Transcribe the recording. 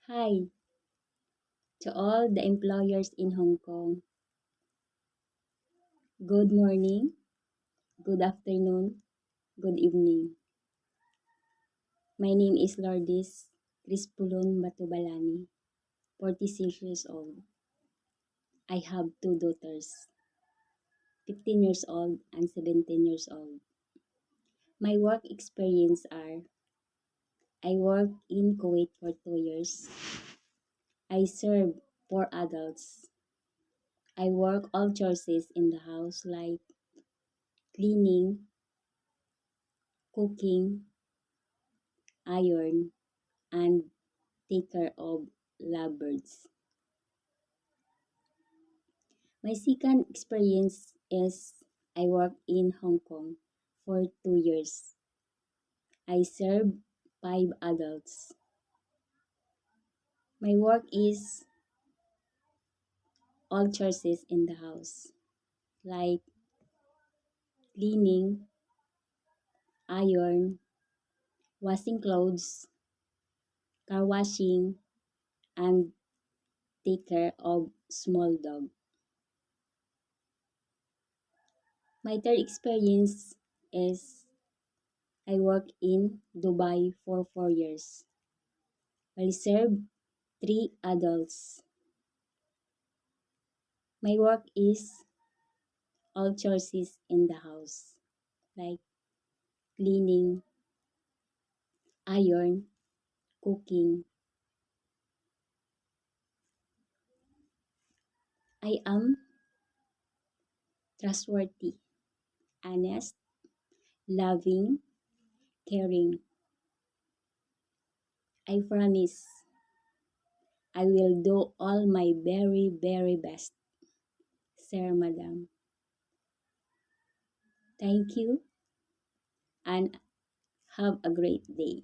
Hi to all the employers in Hong Kong. Good morning, good afternoon, good evening. My name is Lourdes Crispulon Batubalani, 46 years old. I have two daughters, 15 years old and 17 years old. My work experience are I worked in Kuwait for 2 years. I serve 4 adults. I work all chores in the house like cleaning, cooking, iron, and take care of lovebirds. My second experience is I worked in Hong Kong for 2 years. I served 5 adults. My work is all chores in the house, like cleaning, iron, washing clothes, car washing, and take care of small dog. My third experience is I worked in Dubai for 4 years. I served 3 adults. My work is all chores in the house, like cleaning, iron, cooking. I am trustworthy, honest, loving, caring. I promise I will do all my very, very best, Sir Madam. Thank you and have a great day.